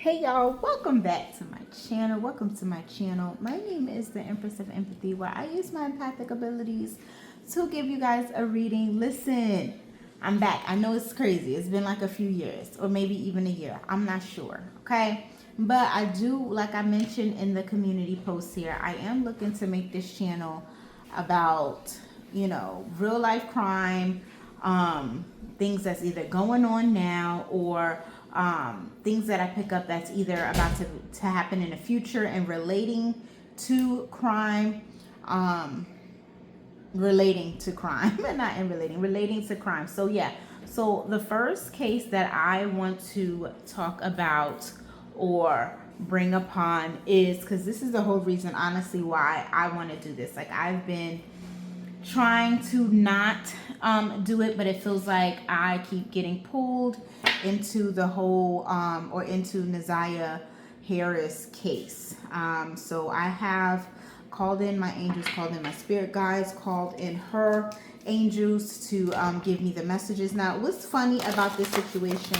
Hey y'all, welcome back to my channel. Welcome to my channel. My name is the Empress of Empathy, where I use my empathic abilities to give you guys a reading. Listen, I'm back. I know it's crazy. It's been like a few years or maybe even a year. I'm not sure. Okay. But I do, like I mentioned in the community post here, I am looking to make this channel about, real life crime, things that's either going on now or things that I pick up that's either about to happen in the future and relating to crime, relating to crime, and not in relating to crime. So yeah, so the first case that I want to talk about or bring upon is, because this is the whole reason honestly why I want to do this. Like, I've been trying to not do it, but it feels like I keep getting pulled into the whole or into Naziah Harris case. So I have called in my angels, called in my spirit guides, called in her angels to give me the messages. Now, what's funny about this situation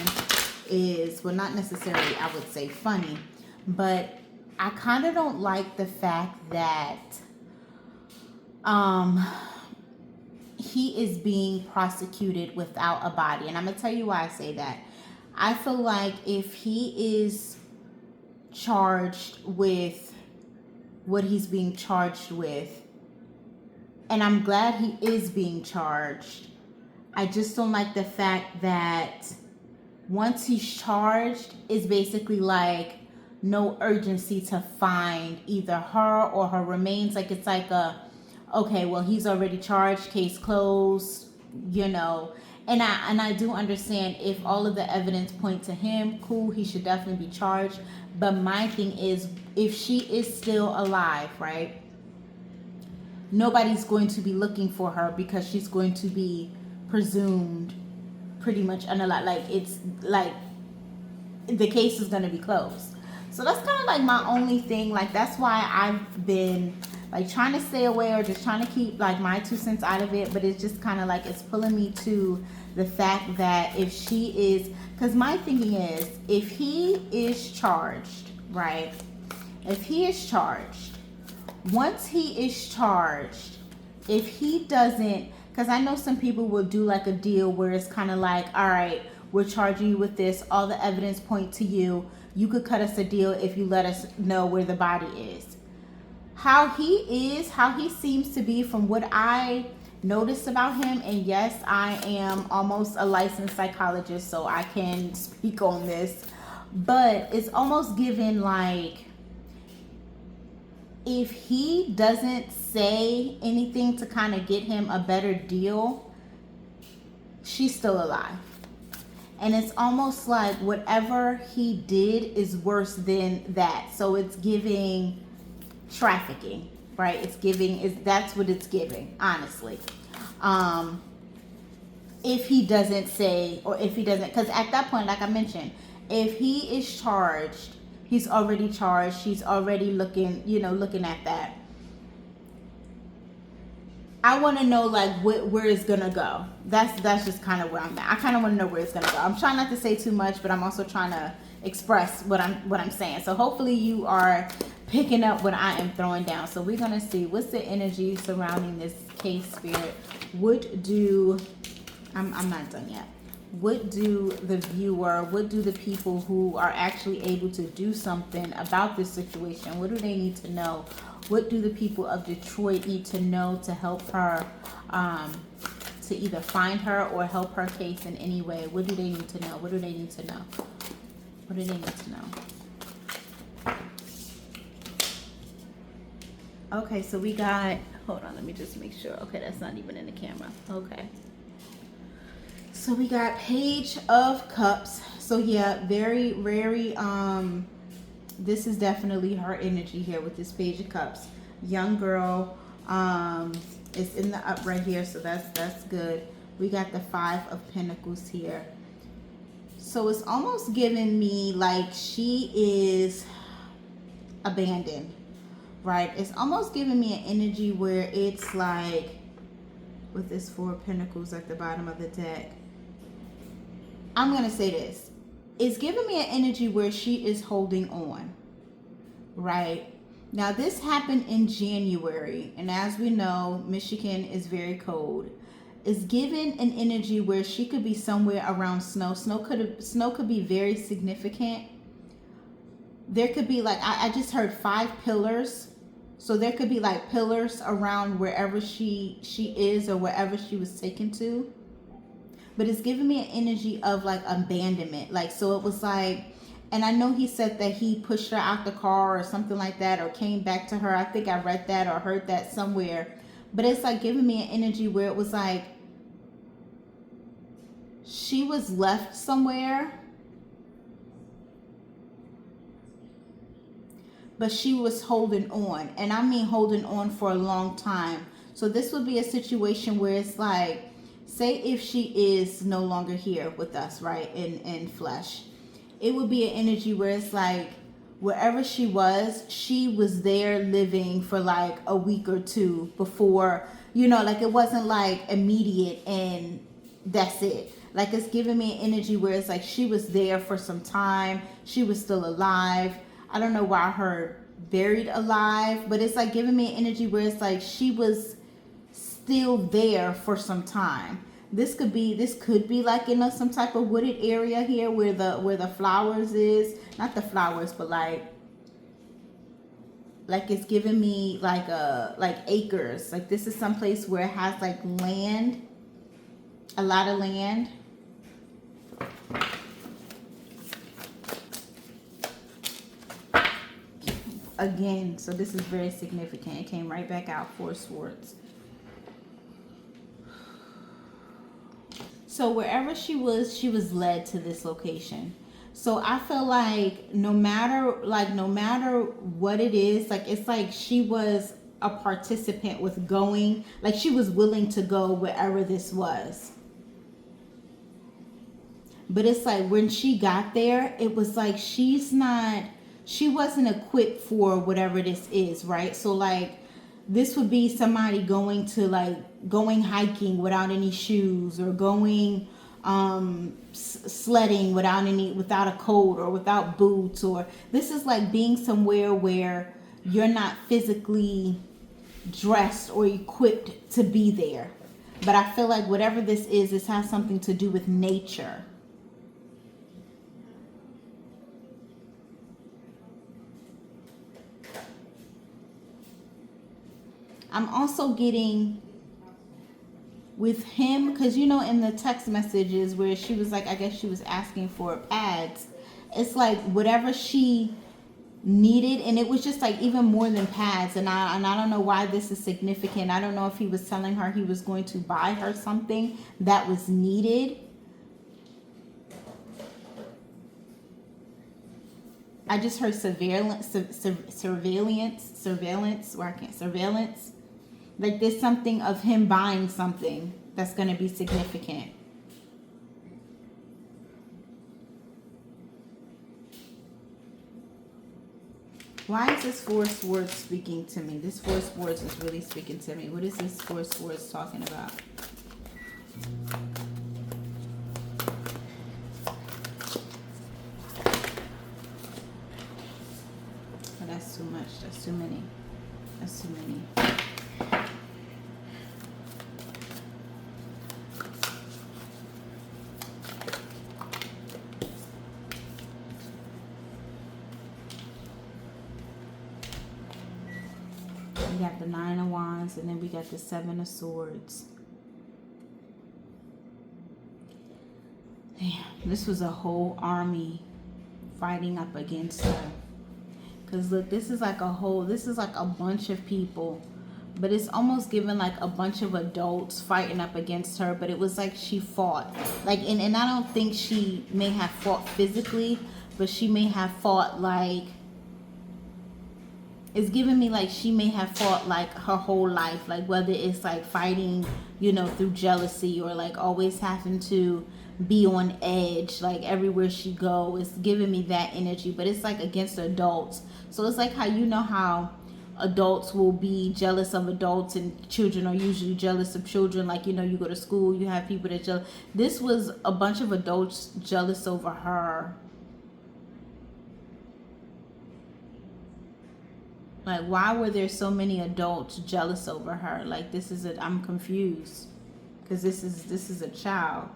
is, well, not necessarily I would say funny, but I kind of don't like the fact that he is being prosecuted without a body. And I'm going to tell you why I say that. I feel like if he is charged with what he's being charged with, and I'm glad he is being charged, I just don't like the fact that once he's charged, it's basically like no urgency to find either her or her remains. Like, it's like okay, well, he's already charged, case closed, And I do understand if all of the evidence point to him, cool, he should definitely be charged. But my thing is, if she is still alive, right? Nobody's going to be looking for her because she's going to be presumed pretty much unalive. Like, it's like the case is going to be closed. So that's kind of like my only thing. Like, that's why I've been like trying to stay away or just trying to keep like my 2 cents out of it. But it's just kind of like it's pulling me to the fact that if she is, because my thinking is, if he is charged, right? If he is charged, once he is charged, if he doesn't, because I know some people will do like a deal where it's kind of like, all right, we're charging you with this, all the evidence point to you. You could cut us a deal if you let us know where the body is. How he seems to be from what I noticed about him, and yes, I am almost a licensed psychologist, so I can speak on this, but it's almost given like, if he doesn't say anything to kind of get him a better deal, she's still alive. And it's almost like whatever he did is worse than that. So it's giving trafficking, right? That's what it's giving, honestly. If he doesn't say, or if he doesn't, because at that point, like I mentioned, if he is charged, he's already charged, she's already looking at that. I want to know like where it's gonna go. That's just kind of where I'm at. I kind of want to know where it's gonna go. I'm trying not to say too much, but I'm also trying to express what I'm saying. So hopefully you are picking up what I am throwing down. So we're gonna see what's the energy surrounding this case, spirit. I'm not done yet. What do the viewer, what do the people who are actually able to do something about this situation, what do they need to know? What do the people of Detroit need to know to help her, to either find her or help her case in any way? What do they need to know? What do they need to know? What do they need to know? Okay, so we got, hold on, let me just make sure. Okay, that's not even in the camera. Okay. So we got Page of Cups. So yeah, very, very, this is definitely her energy here with this Page of Cups. Young girl, it's in the upright here, so that's good. We got the Five of Pentacles here. So it's almost giving me like she is abandoned, right? It's almost giving me an energy where it's like, with this Four of Pentacles at the bottom of the deck, I'm going to say this. It's giving me an energy where she is holding on, right? Now, this happened in January, and as we know, Michigan is very cold. It's given an energy where she could be somewhere around snow. Snow could be very significant. There could be like, I just heard 5 pillars. So there could be like pillars around wherever she is or wherever she was taken to. But it's giving me an energy of like abandonment. Like, so it was like, and I know he said that he pushed her out the car or something like that, or came back to her. I think I read that or heard that somewhere. But it's like giving me an energy where it was like she was left somewhere, but she was holding on. And I mean holding on for a long time. So this would be a situation where it's like, say if she is no longer here with us, right, in flesh, it would be an energy where it's like wherever she was there living for like a week or two before, you know, like it wasn't like immediate and that's it. Like it's giving me an energy where it's like she was there for some time, she was still alive. I don't know why I heard buried alive, but it's like giving me an energy where it's like she was still there for some time. This could be like in some type of wooded area here where the flowers is, not the flowers, but like it's giving me like acres. Like this is some place where it has like land, a lot of land. Again, so this is very significant. It came right back out, 4 swords. So wherever she was led to this location. So I feel like no matter what it is, like it's like she was a participant with going, like she was willing to go wherever this was. But it's like when she got there, it was like she wasn't equipped for whatever this is, right? So like this would be somebody going hiking without any shoes, or going sledding without a coat or without boots, or this is like being somewhere where you're not physically dressed or equipped to be there. But I feel like whatever this has something to do with nature. I'm also getting with him, because you know in the text messages where she was like, I guess she was asking for pads. It's like whatever she needed, and it was just like even more than pads. And I don't know why this is significant. I don't know if he was telling her he was going to buy her something that was needed. I just heard surveillance. Like there's something of him buying something that's going to be significant. Why is this 4 swords speaking to me? This 4 swords is really speaking to me. What is this 4 swords talking about? Oh, that's too much. That's too many. That's too many. We got the 9 of Wands, and then we got the 7 of Swords. Damn, this was a whole army fighting up against her. Because look, this is like a bunch of people. But it's almost given like a bunch of adults fighting up against her. But it was like she fought. Like, and I don't think she may have fought physically, but she may have fought like, it's giving me like she may have fought like her whole life, like whether it's like fighting, you know, through jealousy, or like always having to be on edge, like everywhere she go. It's giving me that energy, but it's like against adults. So it's like how, you know, how adults will be jealous of adults and children are usually jealous of children. Like, you know, you go to school, you have people that jealous. This was a bunch of adults jealous over her. Like, why were there so many adults jealous over her? Like, this is a, I'm confused. Because this is a child.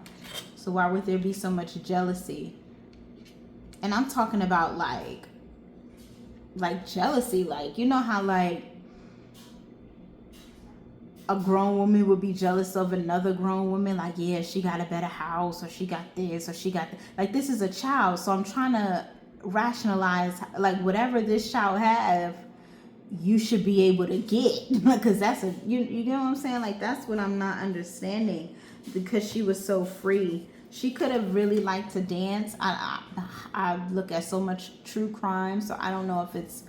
So why would there be so much jealousy? And I'm talking about like jealousy. Like, you know how like a grown woman would be jealous of another grown woman, like, yeah, she got a better house, or she got this, or she got like, this is a child. So I'm trying to rationalize, like, whatever this child have, you should be able to get, because that's a, you know what I'm saying? Like, that's what I'm not understanding, because she was so free. She could have really liked to dance. I look at so much true crime, so I don't know if it's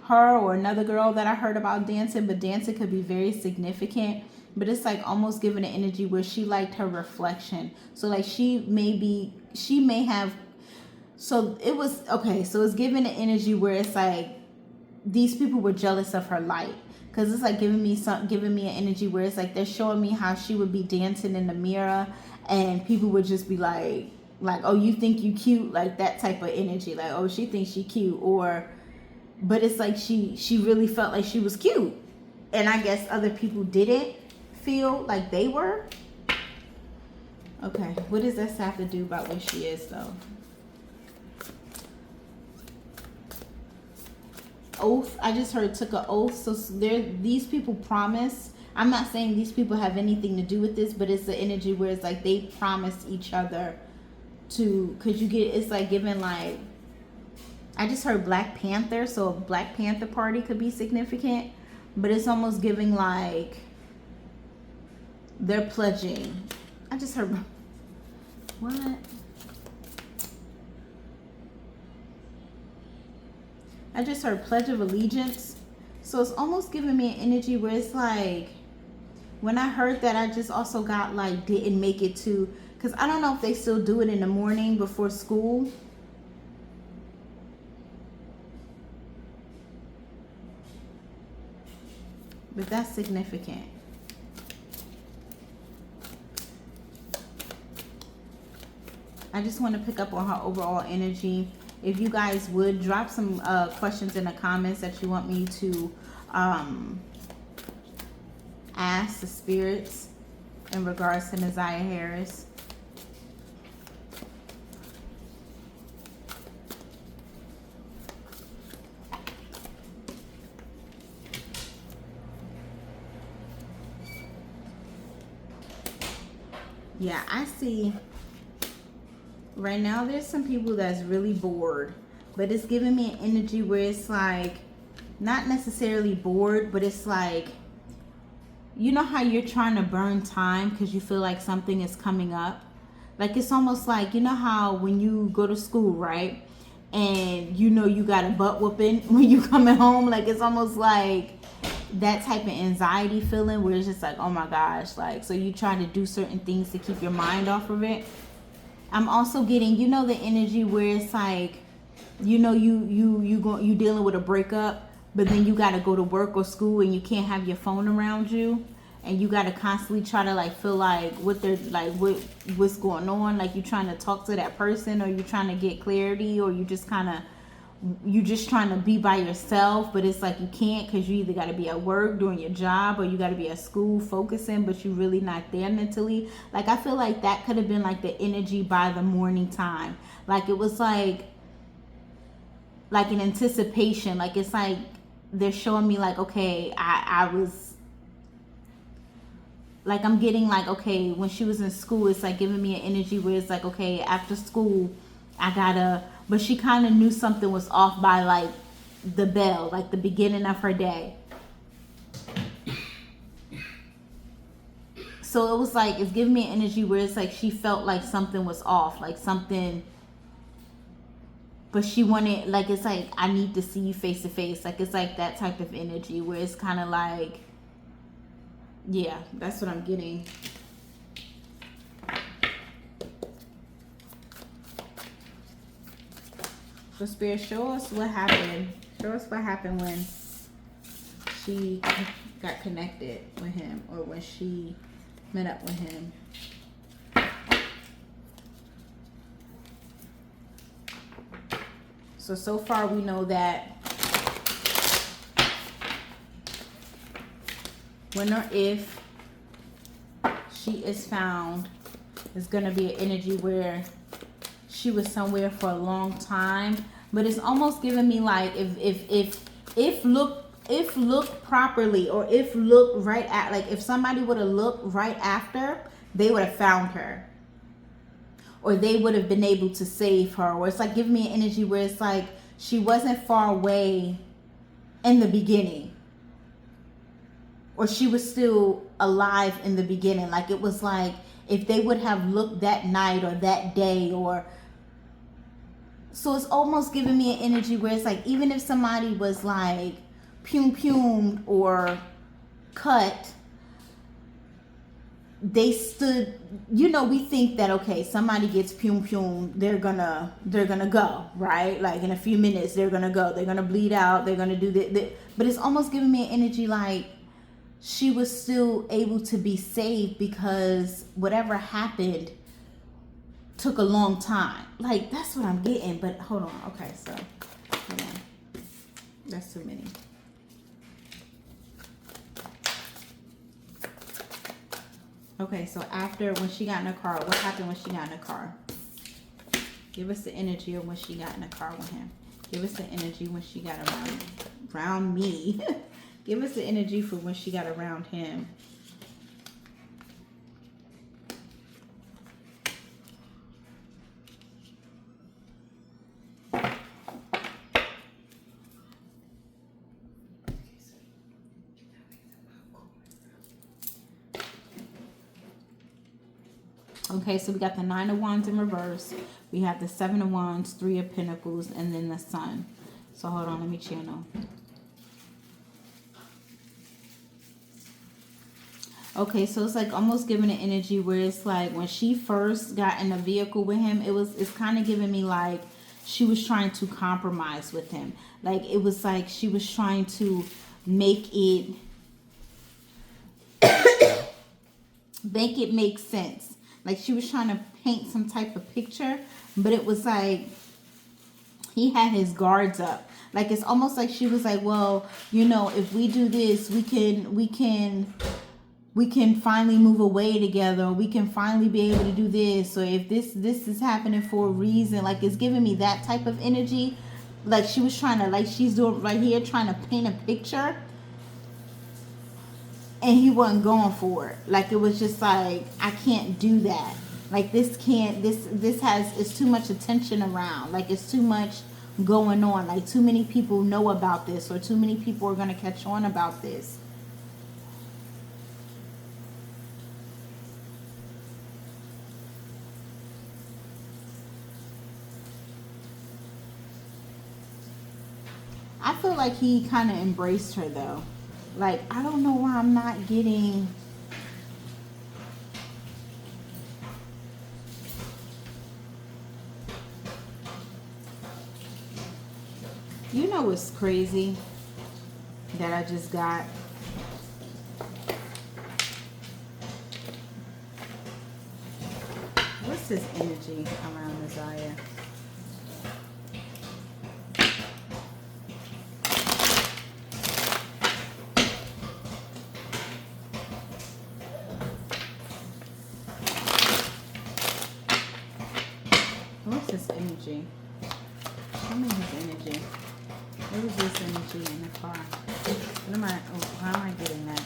her or another girl that I heard about dancing, but dancing could be very significant. But it's like almost giving an energy where she liked her reflection. So like she may have, so it was, okay, so it's giving an energy where it's like these people were jealous of her light. Because it's like giving me an energy where it's like they're showing me how she would be dancing in the mirror, and people would just be like, oh, you think you cute, like that type of energy, like, oh, she thinks she cute, or, but it's like she really felt like she was cute, and I guess other people didn't feel like they were. Okay, what does this have to do about where she is though? Oath. I just heard took an oath. So these people promise. I'm not saying these people have anything to do with this, but it's the energy where it's like they promised each other to, because you get, it's like giving like, I just heard Black Panther, so a Black Panther party could be significant, but it's almost giving like they're pledging. I just heard, what? I just heard Pledge of Allegiance. So it's almost giving me an energy where it's like, when I heard that, I just also got like, didn't make it to, because I don't know if they still do it in the morning before school. But that's significant. I just want to pick up on her overall energy. If you guys would drop some questions in the comments that you want me to ask the spirits in regards to Nasiah Harris. Yeah, I see. Right now, there's some people that's really bored, but it's giving me an energy where it's like, not necessarily bored, but it's like, you know how you're trying to burn time because you feel like something is coming up? Like, it's almost like, you know how when you go to school, right? And you know you got a butt whooping when you coming home? Like, it's almost like that type of anxiety feeling where it's just like, oh my gosh, like, so you try to do certain things to keep your mind off of it. I'm also getting, you know, the energy where it's like, you know, you dealing with a breakup, but then you got to go to work or school and you can't have your phone around you, and you got to constantly try to like feel like what they're like, what's going on, like you trying to talk to that person, or you trying to get clarity, or you just trying to be by yourself, but it's like you can't because you either got to be at work doing your job, or you got to be at school focusing, but you really not there mentally. Like, I feel like that could have been like the energy by the morning time. Like, it was like an anticipation. Like, it's like they're showing me like, okay, I was like, I'm getting like, okay, when she was in school, it's like giving me an energy where it's like, okay, after school I gotta, but she kind of knew something was off by like the bell, like the beginning of her day. So it was like, it's giving me an energy where it's like she felt like something was off, like something, but she wanted, like, it's like, I need to see you face to face. Like, it's like that type of energy where it's kind of like, yeah, that's what I'm getting. So Spirit, show us what happened. Show us what happened when she got connected with him, or when she met up with him. So far we know that when or if she is found, it's going to be an energy where she was somewhere for a long time. But it's almost giving me like if looked properly, or if looked right at, like if somebody would have looked right after, they would have found her, or they would have been able to save her. Or it's like giving me an energy where it's like she wasn't far away in the beginning, or she was still alive in the beginning. Like it was like if they would have looked that night or that day, or so it's almost giving me an energy where it's like even if somebody was like pumed or cut, they stood, you know, we think that okay, somebody gets pumed, they're gonna go, right? Like in a few minutes they're gonna go, they're gonna bleed out, they're gonna do that. But it's almost giving me an energy like she was still able to be saved because whatever happened took a long time. Like that's what I'm getting. But hold on, okay, so hold on, that's too many. Okay, so after, when she got in the car, what happened when she got in the car? Give us the energy of when she got in the car with him. Give us the energy when she got around me. Give us the energy for when she got around him. Okay, so we got the 9 of Wands in reverse. We have the 7 of Wands, 3 of Pentacles, and then the Sun. So hold on, let me channel. Okay, so it's like almost giving an energy where it's like when she first got in the vehicle with him, it's kind of giving me like she was trying to compromise with him. Like it was like she was trying to make it make sense. Like she was trying to paint some type of picture, but it was like he had his guards up. Like it's almost like she was like, well, you know, if we do this, we can finally move away together. We can finally be able to do this. Or if this is happening for a reason, like it's giving me that type of energy. Like she was trying to, like she's doing right here, trying to paint a picture. And he wasn't going for it. Like it was just like, I can't do that. Like this it's too much attention around. Like it's too much going on. Like too many people know about this, or too many people are going to catch on about this. I feel like he kind of embraced her though. Like, I don't know why I'm not getting... You know what's crazy that I just got? What's this energy around Isaiah? What's this energy? Show me his energy. What is this energy in the car? What am I, how am I getting that?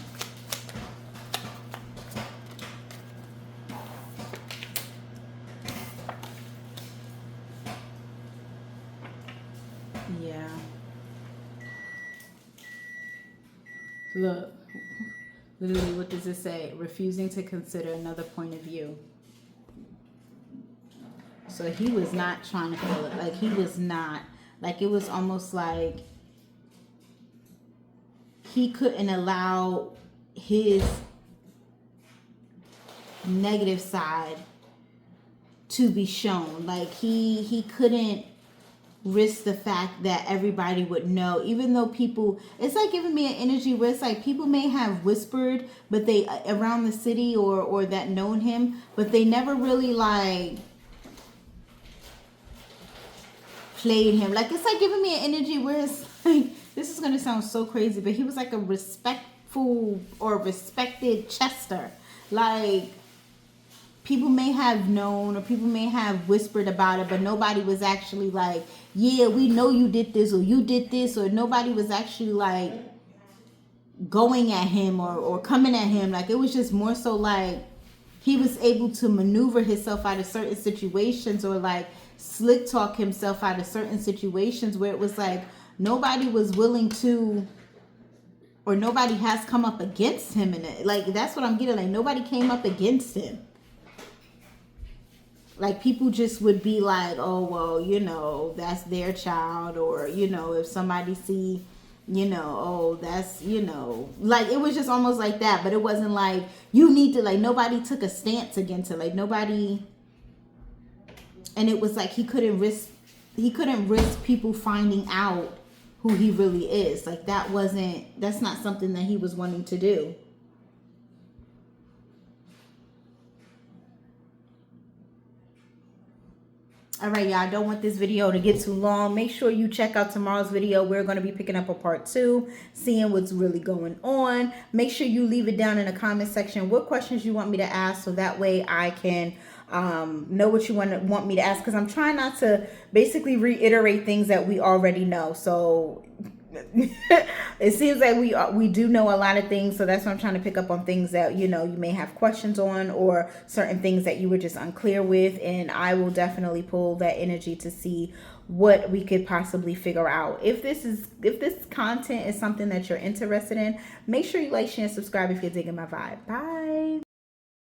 Yeah. Look. Literally, what does it say? Refusing to consider another point of view. So he was not trying to feel it. Like he was not. Like it was almost like he couldn't allow his negative side to be shown. Like he couldn't risk the fact that everybody would know, even though people, it's like giving me an energy where it's like people may have whispered, but they around the city or that known him, but they never really like played him. Like it's like giving me an energy where it's like, this is gonna sound so crazy, but he was like a or respected Chester. Like, people may have known or people may have whispered about it, but nobody was actually like, yeah, we know you did this or you did this, or nobody was actually like going at him or coming at him. Like, it was just more so like he was able to maneuver himself out of certain situations, or like slick talk himself out of certain situations where it was like nobody was willing to, or nobody has come up against him in it. Like, that's what I'm getting. Like, nobody came up against him. Like, people just would be like, oh, well, you know, that's their child. Or, you know, if somebody see, you know, oh, that's, you know, like, it was just almost like that. But it wasn't like, you need to, like, nobody took a stance against it. Like, nobody, and it was like he couldn't risk people finding out who he really is. Like, that's not something that he was wanting to do. All right, y'all, I don't want this video to get too long. Make sure you check out tomorrow's video. We're going to be picking up a part 2, seeing what's really going on. Make sure you leave it down in the comment section what questions you want me to ask, so that way I can know what you want me to ask, because I'm trying not to basically reiterate things that we already know. So it seems like we do know a lot of things, so that's why I'm trying to pick up on things that, you know, you may have questions on, or certain things that you were just unclear with, and I will definitely pull that energy to see what we could possibly figure out. If this content is something that you're interested in, make sure you like, share, and subscribe if you're digging my vibe. Bye.